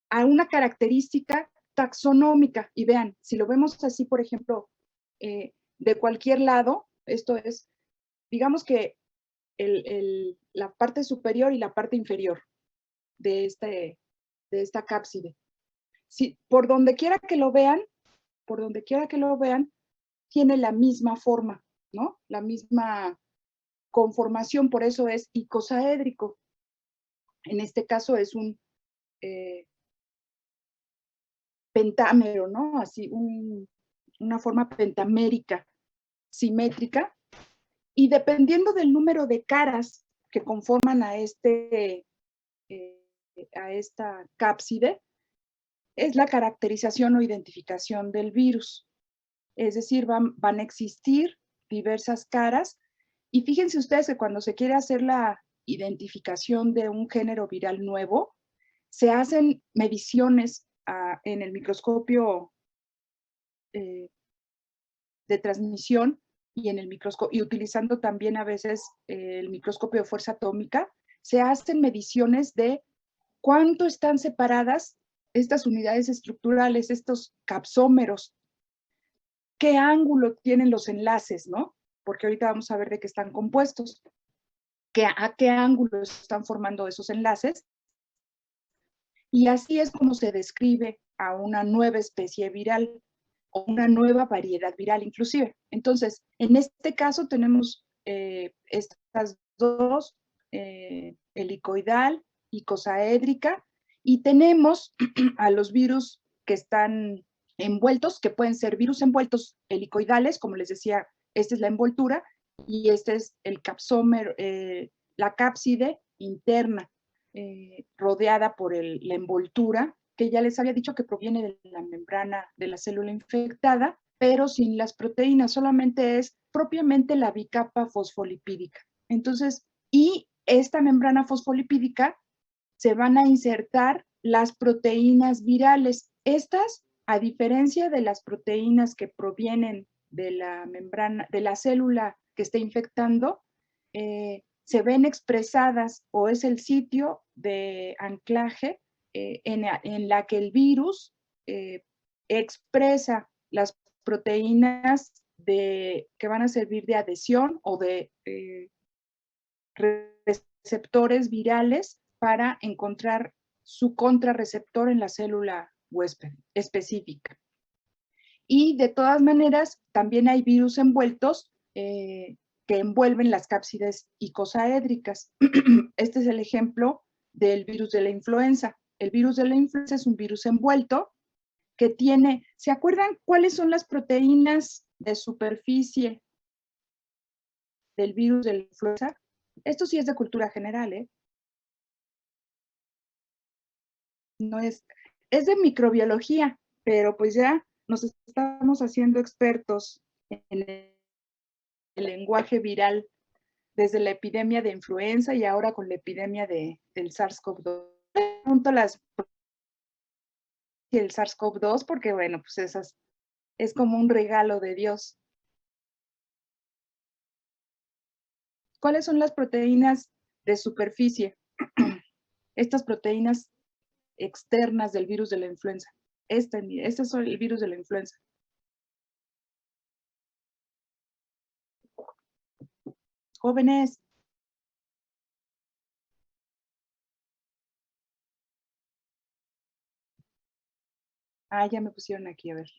a una característica taxonómica. Y vean, si lo vemos así, por ejemplo, de cualquier lado, esto es, digamos que la parte superior y la parte inferior de esta cápside. Si, por donde quiera que lo vean, tiene la misma forma, ¿no? La misma conformación, por eso es icosaédrico. En este caso es un pentámero, ¿no? Así, una forma pentamérica, simétrica, y dependiendo del número de caras que conforman a esta cápside, es la caracterización o identificación del virus. Es decir, van a existir diversas caras, y fíjense ustedes que cuando se quiere hacer la identificación de un género viral nuevo, se hacen mediciones en el microscopio de transmisión y en el microscopio, y utilizando también a veces el microscopio de fuerza atómica, se hacen mediciones de cuánto están separadas estas unidades estructurales, estos capsómeros, qué ángulo tienen los enlaces, ¿no? Porque ahorita vamos a ver de qué están compuestos, a qué ángulo están formando esos enlaces, y así es como se describe a una nueva especie viral o una nueva variedad viral inclusive. Entonces, en este caso tenemos estas dos, helicoidal, icosaédrica, y tenemos a los virus que están envueltos, que pueden ser virus envueltos helicoidales, como les decía, esta es la envoltura, y este es el capsómero, la cápside interna, rodeada por la envoltura, que ya les había dicho que proviene de la membrana de la célula infectada, pero sin las proteínas, solamente es propiamente la bicapa fosfolipídica. Entonces, y esta membrana fosfolipídica se van a insertar las proteínas virales. Estas, a diferencia de las proteínas que provienen de la membrana, de la célula que está infectando, se ven expresadas, o es el sitio de anclaje en la que el virus expresa las proteínas que van a servir de adhesión o de receptores virales para encontrar su contrarreceptor en la célula huésped específica. Y de todas maneras, también hay virus envueltos que envuelven las cápsides icosaédricas. Este es el ejemplo del virus de la influenza. El virus de la influenza es un virus envuelto que tiene, ¿se acuerdan cuáles son las proteínas de superficie del virus de la influenza? Esto sí es de cultura general, ¿eh? No es de microbiología, pero pues ya nos estamos haciendo expertos en el lenguaje viral desde la epidemia de influenza y ahora con la epidemia del SARS-CoV-2. Pregunto el SARS-CoV-2 porque, bueno, pues esas es como un regalo de Dios. ¿Cuáles son las proteínas de superficie? Estas proteínas externas del virus de la influenza. Este es el virus de la influenza. Jóvenes. Ah, ya me pusieron aquí, a ver.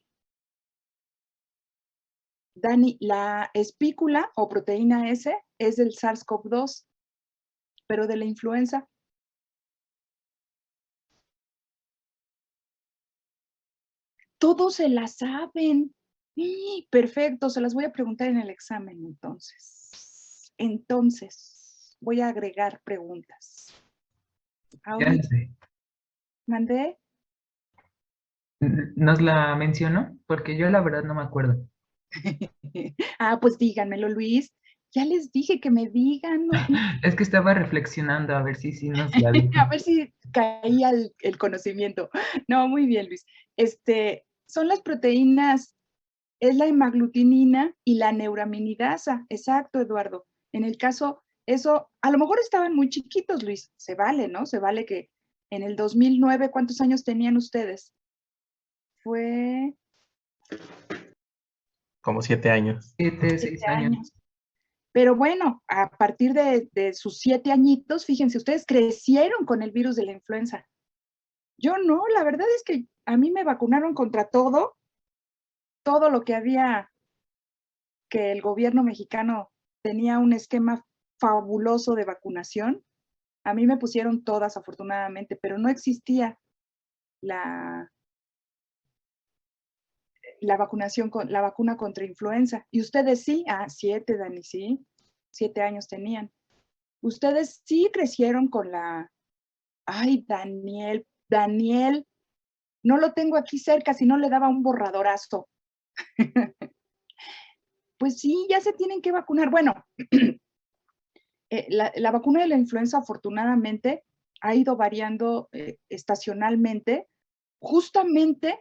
Dani, la espícula o proteína S es del SARS-CoV-2, pero de la influenza. Todos se la saben. Perfecto, se las voy a preguntar en el examen entonces. Entonces, voy a agregar preguntas. Ya lo sé. ¿Mandé? ¿Nos la mencionó? Porque yo la verdad no me acuerdo. Pues díganmelo, Luis. Ya les dije que me digan. No, Es que estaba reflexionando a ver si nos la dijo. a ver si caía el conocimiento. No, muy bien, Luis. Son las proteínas, es la hemaglutinina y la neuraminidasa. Exacto, Eduardo. En el caso, Eso, a lo mejor estaban muy chiquitos, Luis, se vale, ¿no? Se vale que en el 2009, ¿cuántos años tenían ustedes? Fue Como 7 años. 7, 6 7 años. años. Pero bueno, a partir de sus 7 añitos, fíjense, ustedes crecieron con el virus de la influenza. Yo no, la verdad es que a mí me vacunaron contra todo lo que había, que el gobierno mexicano tenía un esquema fabuloso de vacunación. A mí me pusieron todas, afortunadamente, pero no existía la, la vacunación, la vacuna contra influenza. Y ustedes sí, 7, Dani, sí, 7 años tenían. Ustedes sí crecieron con la, ay, Daniel, no lo tengo aquí cerca, si no le daba un borradorazo. Pues sí, ya se tienen que vacunar. Bueno, la vacuna de la influenza afortunadamente ha ido variando estacionalmente, justamente,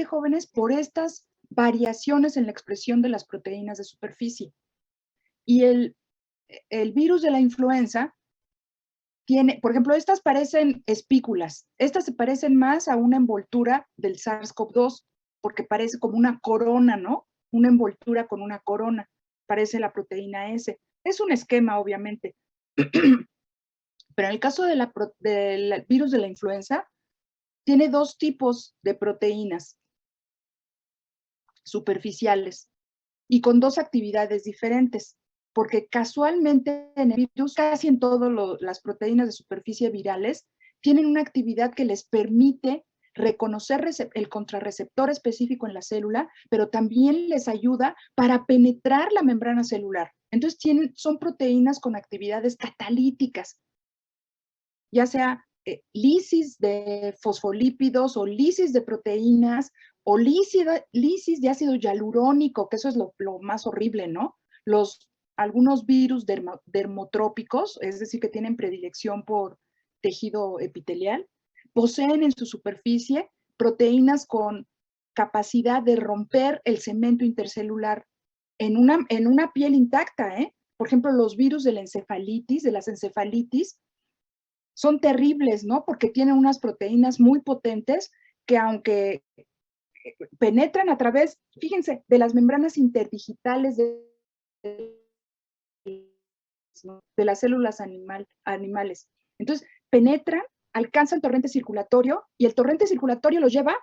jóvenes, por estas variaciones en la expresión de las proteínas de superficie. Y el virus de la influenza tiene, por ejemplo, estas parecen espículas, estas se parecen más a una envoltura del SARS-CoV-2, porque parece como una corona, ¿no? Una envoltura con una corona, parece la proteína S. Es un esquema, obviamente. Pero en el caso del virus de la influenza, tiene dos tipos de proteínas superficiales y con dos actividades diferentes, porque casualmente en el virus, casi en todas las proteínas de superficie virales, tienen una actividad que les permite reconocer el contrarreceptor específico en la célula, pero también les ayuda para penetrar la membrana celular. Entonces son proteínas con actividades catalíticas, ya sea lisis de fosfolípidos o lisis de proteínas o lisis de ácido hialurónico, que eso es lo más horrible, ¿no? Algunos virus dermotrópicos, es decir, que tienen predilección por tejido epitelial, poseen en su superficie proteínas con capacidad de romper el cemento intercelular en una piel intacta, ¿eh? Por ejemplo, los virus de la encefalitis, de las encefalitis, son terribles, ¿no? Porque tienen unas proteínas muy potentes que aunque penetran a través, fíjense, de las membranas interdigitales de las células animales. Entonces, penetran, alcanzan torrente circulatorio y el torrente circulatorio los lleva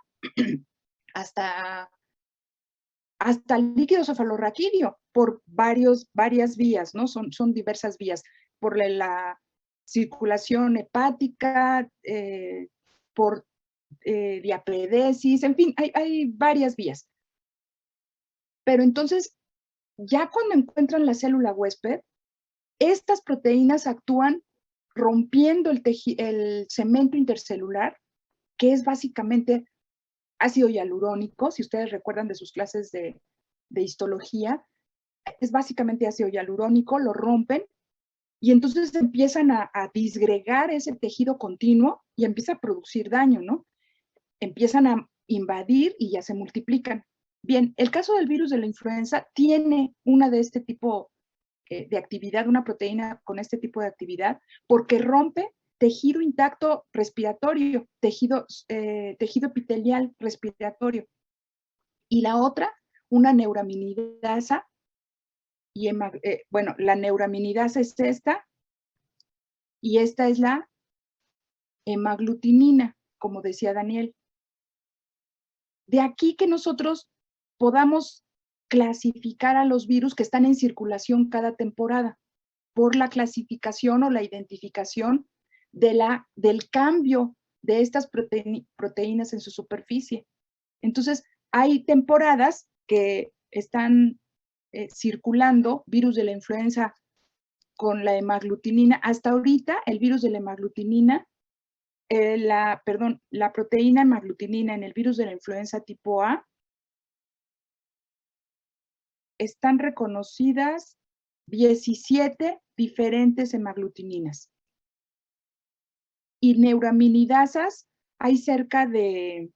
hasta el líquido cefalorraquídeo por varias vías, ¿no? Son diversas vías, por la circulación hepática, por diapedesis, en fin, hay varias vías. Pero entonces, ya cuando encuentran la célula huésped, estas proteínas actúan rompiendo el cemento intercelular, que es básicamente ácido hialurónico, si ustedes recuerdan de sus clases de histología, es básicamente ácido hialurónico, lo rompen y entonces empiezan a disgregar ese tejido continuo y empieza a producir daño, ¿no? Empiezan a invadir y ya se multiplican. Bien, el caso del virus de la influenza tiene una de este tipo de actividad, una proteína con este tipo de actividad, porque rompe tejido intacto respiratorio, tejido epitelial respiratorio. Y la otra, una neuraminidasa, y bueno, la neuraminidasa es esta, y esta es la hemaglutinina, como decía Daniel. De aquí que nosotros podamos clasificar a los virus que están en circulación cada temporada por la clasificación o la identificación del cambio de estas proteínas en su superficie. Entonces, hay temporadas que están circulando virus de la influenza con la hemaglutinina. Hasta ahorita, el virus de la hemaglutinina, la proteína hemaglutinina en el virus de la influenza tipo A, están reconocidas 17 diferentes hemaglutininas. Y neuraminidasas hay cerca de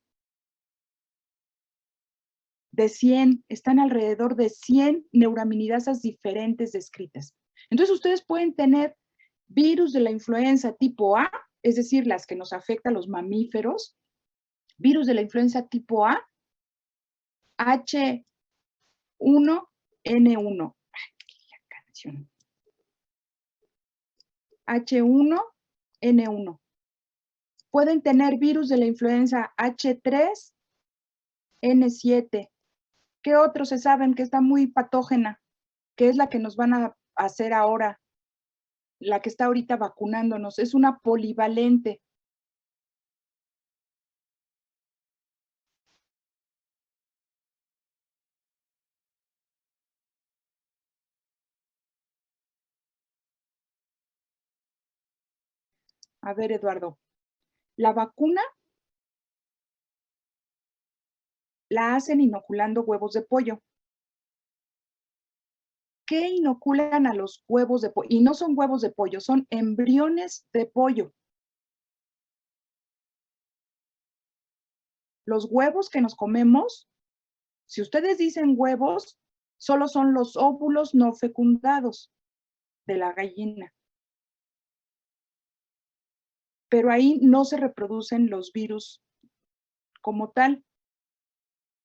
100, están alrededor de 100 neuraminidasas diferentes descritas. Entonces ustedes pueden tener virus de la influenza tipo A, es decir, las que nos afectan a los mamíferos, virus de la influenza tipo A, H1N1. H1N1. Pueden tener virus de la influenza H3N7. ¿Qué otros se saben que está muy patógena? Que es la que nos van a hacer ahora, la que está ahorita vacunándonos. Es una polivalente. A ver, Eduardo, la vacuna la hacen inoculando huevos de pollo. ¿Qué inoculan a los huevos de pollo? Y no son huevos de pollo, son embriones de pollo. Los huevos que nos comemos, si ustedes dicen huevos, solo son los óvulos no fecundados de la gallina. Pero ahí no se reproducen los virus como tal.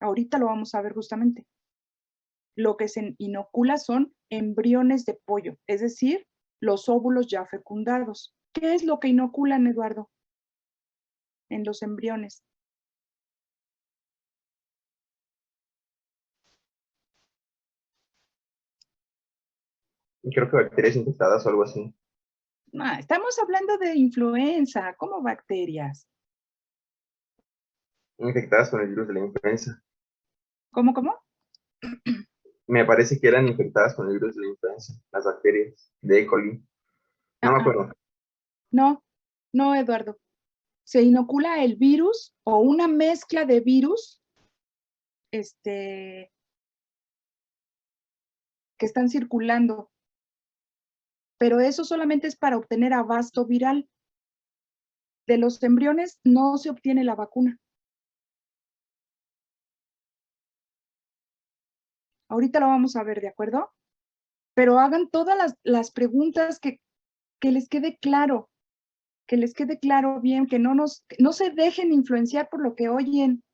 Ahorita lo vamos a ver justamente. Lo que se inocula son embriones de pollo, es decir, los óvulos ya fecundados. ¿Qué es lo que inoculan, Eduardo, en los embriones? Creo que bacterias infectadas o algo así. Ah, estamos hablando de influenza, ¿cómo bacterias? Infectadas con el virus de la influenza. ¿Cómo? Me parece que eran infectadas con el virus de la influenza, las bacterias de E. coli. No me acuerdo. No, Eduardo. Se inocula el virus o una mezcla de virus, que están circulando. Pero eso solamente es para obtener abasto viral. De los embriones no se obtiene la vacuna. Ahorita lo vamos a ver, ¿de acuerdo? Pero hagan todas las preguntas que les quede claro, bien, que no se dejen influenciar por lo que oyen.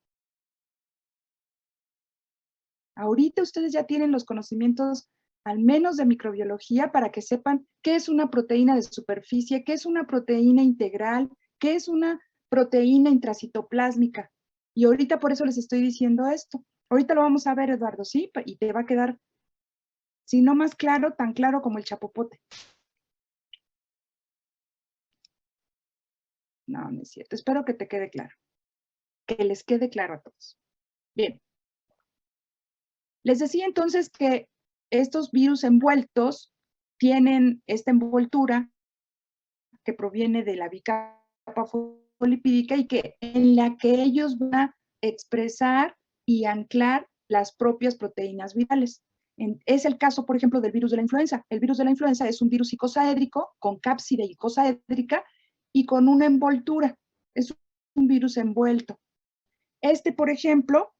Ahorita ustedes ya tienen los conocimientos al menos de microbiología para que sepan qué es una proteína de superficie, qué es una proteína integral, qué es una proteína intracitoplásmica. Y ahorita por eso les estoy diciendo esto. Ahorita lo vamos a ver, Eduardo, ¿sí? Y te va a quedar, si no más claro, tan claro como el chapopote. No, no es cierto. Espero que te quede claro. Que les quede claro a todos. Bien. Les decía entonces que estos virus envueltos tienen esta envoltura que proviene de la bicapa fosfolipídica y en la que ellos van a expresar y anclar las propias proteínas virales. Es el caso, por ejemplo, del virus de la influenza. El virus de la influenza es un virus icosaédrico con cápside icosaédrica y con una envoltura. Es un virus envuelto. Por ejemplo,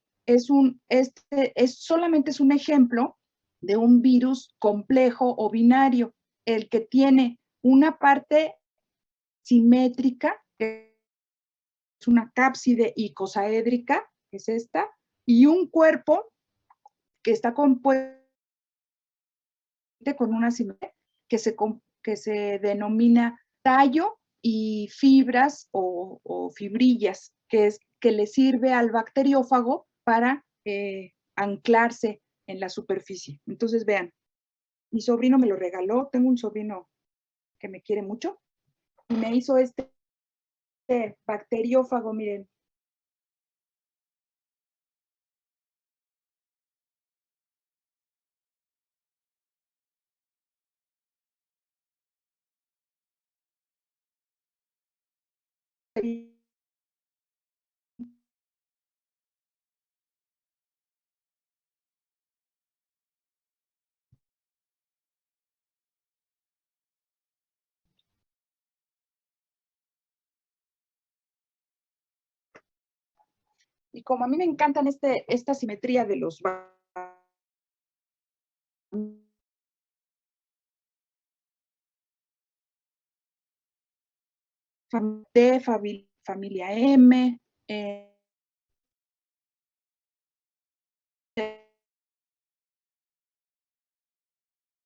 solamente es un ejemplo de un virus complejo o binario, el que tiene una parte simétrica, que es una cápside icosaédrica, que es esta, y un cuerpo que está compuesto con una simetría que se denomina tallo y fibras o fibrillas, que le sirve al bacteriófago para anclarse en la superficie. Entonces, vean, mi sobrino me lo regaló, tengo un sobrino que me quiere mucho, y me hizo este bacteriófago, miren. Y como a mí me encantan esta simetría de los familia M,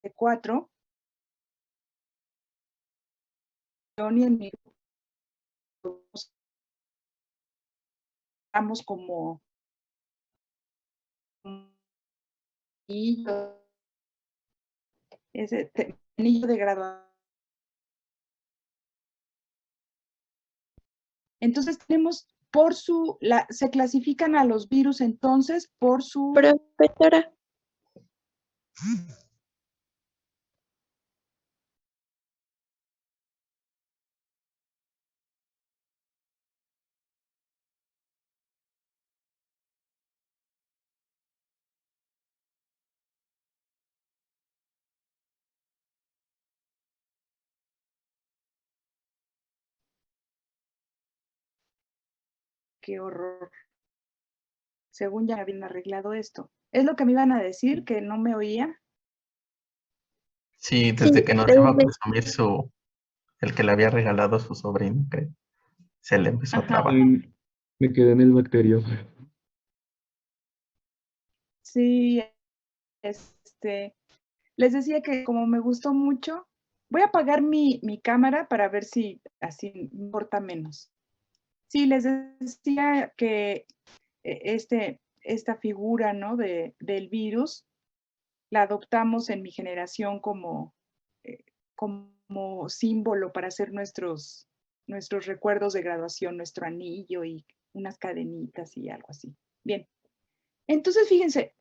D4, y en mi grupo estamos como ese anillo de graduación. Entonces tenemos se clasifican a los virus entonces por su... Profesora. Qué horror. Según ya habían arreglado esto. ¿Es lo que me iban a decir, que no me oía? Sí, desde Sí, que nos iba a consumir el que le había regalado su sobrino, que se le empezó a Ajá. trabar. Me quedé en el bacterio. Sí, les decía que como me gustó mucho, voy a apagar mi cámara para ver si así importa menos. Sí, les decía que esta figura, ¿no? del virus la adoptamos en mi generación como símbolo para hacer nuestros recuerdos de graduación, nuestro anillo y unas cadenitas y algo así. Bien, entonces fíjense,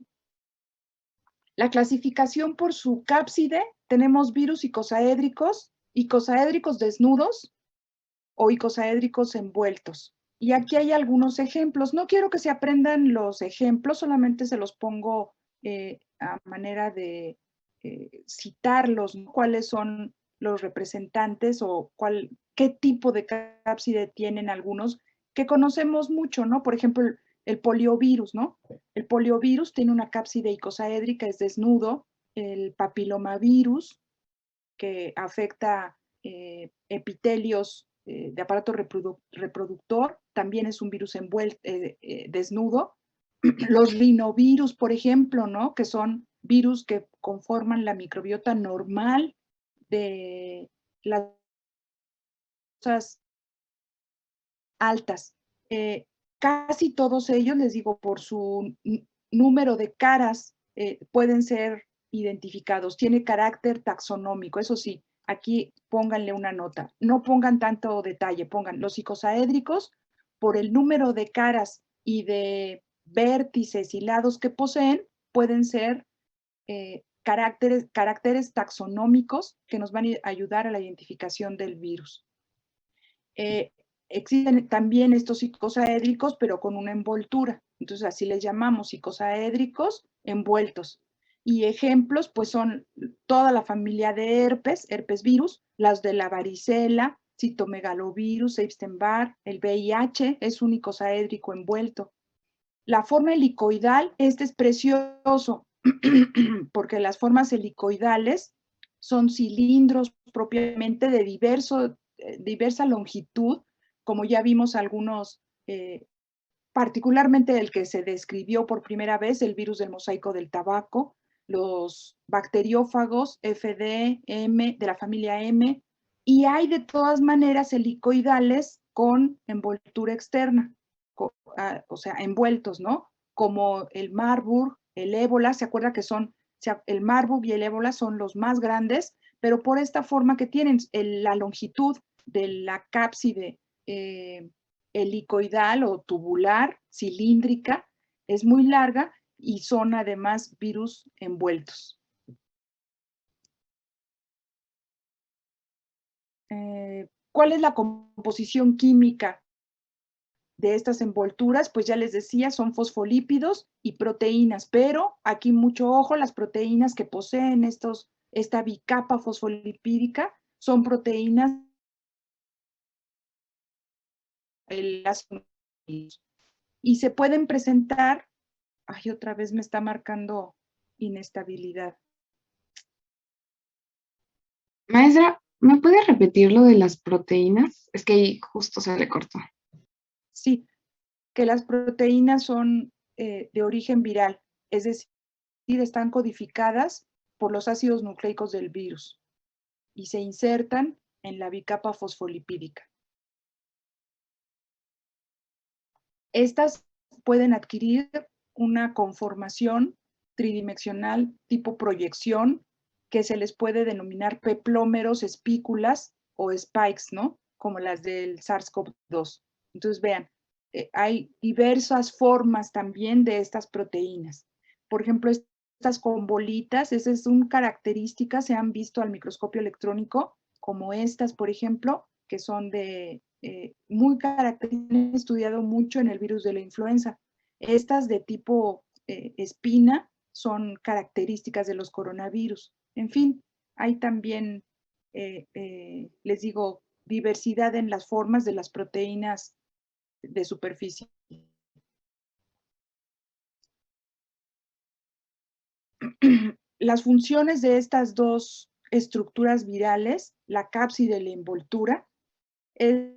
la clasificación por su cápside, tenemos virus icosaédricos desnudos o icosaédricos envueltos. Y aquí hay algunos ejemplos. No quiero que se aprendan los ejemplos, solamente se los pongo a manera de citarlos, ¿no? Cuáles son los representantes o qué tipo de cápside tienen algunos que conocemos mucho, ¿no? Por ejemplo, el poliovirus, ¿no? El poliovirus tiene una cápside icosaédrica, es desnudo. El papilomavirus, que afecta epitelios de aparato reproductor, también es un virus desnudo. Los rinovirus, por ejemplo, ¿no? Que son virus que conforman la microbiota normal de las cosas altas. Casi todos ellos, les digo, por su número de caras, pueden ser identificados. Tiene carácter taxonómico, eso sí, aquí pónganle una nota. No pongan tanto detalle, pongan los icosaédricos por el número de caras y de vértices y lados que poseen, pueden ser caracteres taxonómicos que nos van a ayudar a la identificación del virus. Existen también estos icosaédricos, pero con una envoltura. Entonces, así les llamamos icosaédricos envueltos. Y ejemplos, pues son toda la familia de herpes virus, las de la varicela, citomegalovirus, Epstein-Barr, el VIH, es un icosaédrico envuelto. La forma helicoidal, este es precioso, porque las formas helicoidales son cilindros propiamente de diversa longitud, como ya vimos algunos, particularmente el que se describió por primera vez, el virus del mosaico del tabaco, los bacteriófagos FD-M de la familia M, y hay de todas maneras helicoidales con envoltura externa, o sea, envueltos, ¿no? Como el Marburg, el ébola, ¿se acuerda que el Marburg y el ébola son los más grandes, pero por esta forma que tienen, la longitud de la cápside helicoidal o tubular, cilíndrica, es muy larga y son además virus envueltos. ¿Cuál es la composición química de estas envolturas? Pues ya les decía, son fosfolípidos y proteínas, pero aquí mucho ojo, las proteínas que poseen esta bicapa fosfolipídica son proteínas y se pueden presentar, ay, otra vez me está marcando inestabilidad. Maestra, ¿Me puede repetir lo de las proteínas? Es que ahí justo se le cortó. Sí, que las proteínas son de origen viral, es decir, están codificadas por los ácidos nucleicos del virus y se insertan en la bicapa fosfolipídica. Estas pueden adquirir una conformación tridimensional tipo proyección que se les puede denominar peplómeros, espículas o spikes, ¿no? Como las del SARS-CoV-2. Entonces, vean, hay diversas formas también de estas proteínas. Por ejemplo, estas con bolitas, esas son características, se han visto al microscopio electrónico, como estas, por ejemplo, que son de muy características, estudiado mucho en el virus de la influenza. Estas de tipo espina son características de los coronavirus. En fin, hay también, les digo, diversidad en las formas de las proteínas de superficie. Las funciones de estas dos estructuras virales, la cápside y la envoltura, es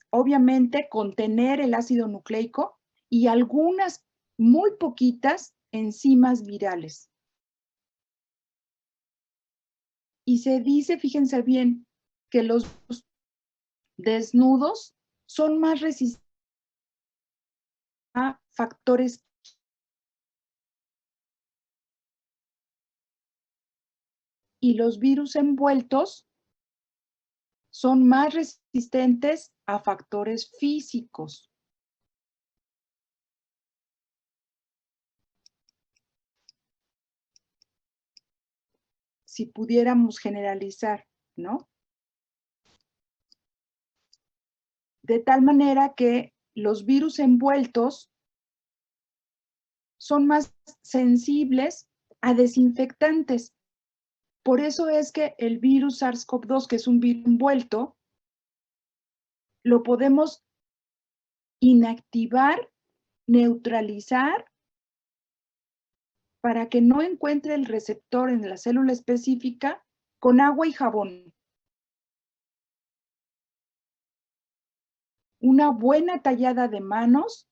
obviamente contener el ácido nucleico y algunas muy poquitas enzimas virales. Y se dice, fíjense bien, que los desnudos son más resistentes a factores y los virus envueltos son más resistentes a factores físicos. Si pudiéramos generalizar, ¿no? De tal manera que los virus envueltos son más sensibles a desinfectantes. Por eso es que el virus SARS-CoV-2, que es un virus envuelto, lo podemos inactivar, neutralizar, para que no encuentre el receptor en la célula específica con agua y jabón. Una buena tallada de manos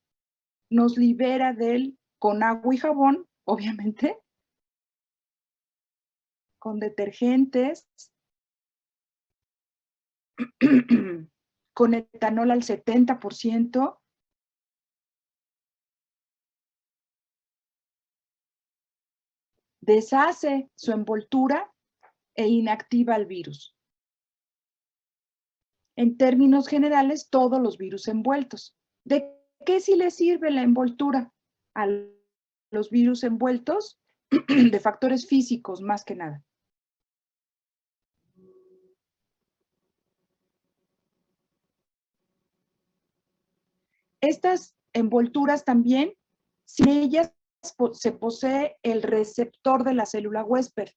nos libera del, con agua y jabón, obviamente, con detergentes, con etanol al 70%, deshace su envoltura e inactiva el virus. En términos generales, todos los virus envueltos. ¿De qué sí le sirve la envoltura a los virus envueltos? De factores físicos, más que nada. Estas envolturas también, sin ellas se posee el receptor de la célula huésped.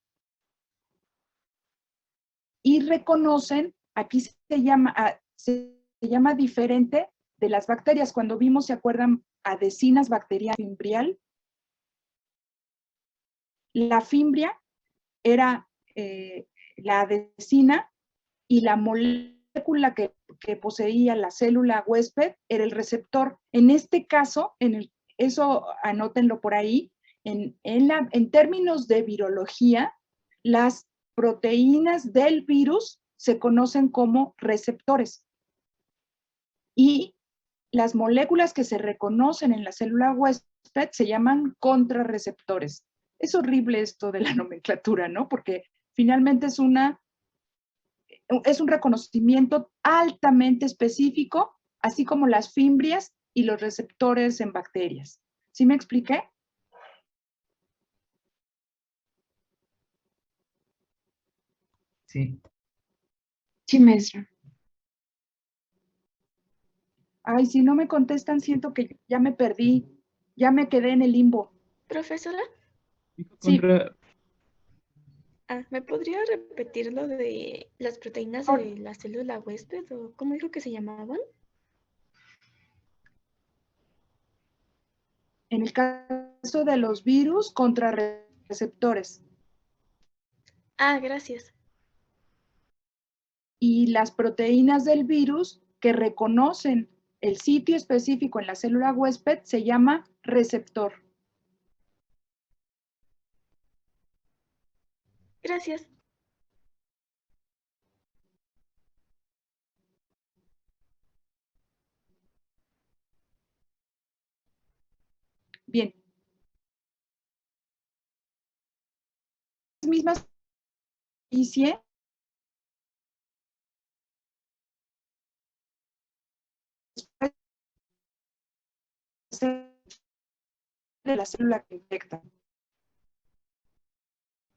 Y reconocen, aquí se llama diferente de las bacterias. Cuando vimos, ¿se acuerdan? Adhesinas bacteriana fimbrial. La fimbria era la adhesina y la molécula que poseía la célula huésped era el receptor. En este caso, eso anótenlo por ahí, en términos de virología, las proteínas del virus se conocen como receptores. Y las moléculas que se reconocen en la célula huésped se llaman contrarreceptores. Es horrible esto de la nomenclatura, ¿no? Porque finalmente es un reconocimiento altamente específico, así como las fimbrias y los receptores en bacterias. ¿Sí me expliqué? Sí. Sí, maestra. Ay, si no me contestan, siento que ya me perdí, ya me quedé en el limbo. Profesora, Sí, Contra, ¿me podría repetir lo de las proteínas de la célula huésped o cómo dijo que se llamaban? en el caso de los virus, contrarreceptores. Gracias. y las proteínas del virus que reconocen el sitio específico en la célula huésped se llama receptor. Gracias. Bien. Las mismas superficie de la célula que infecta.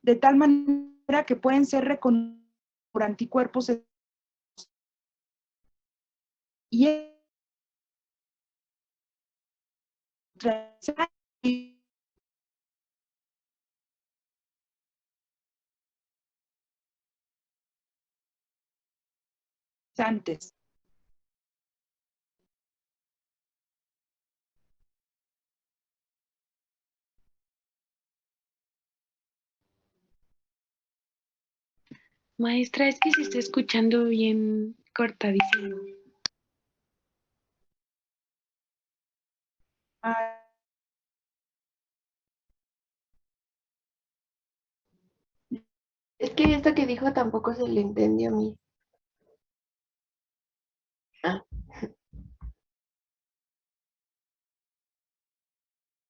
De tal manera que pueden ser reconocidos por anticuerpos y antes. Maestra, es que se está escuchando bien cortadísimo. Es que esto que dijo tampoco se le entendió a mí.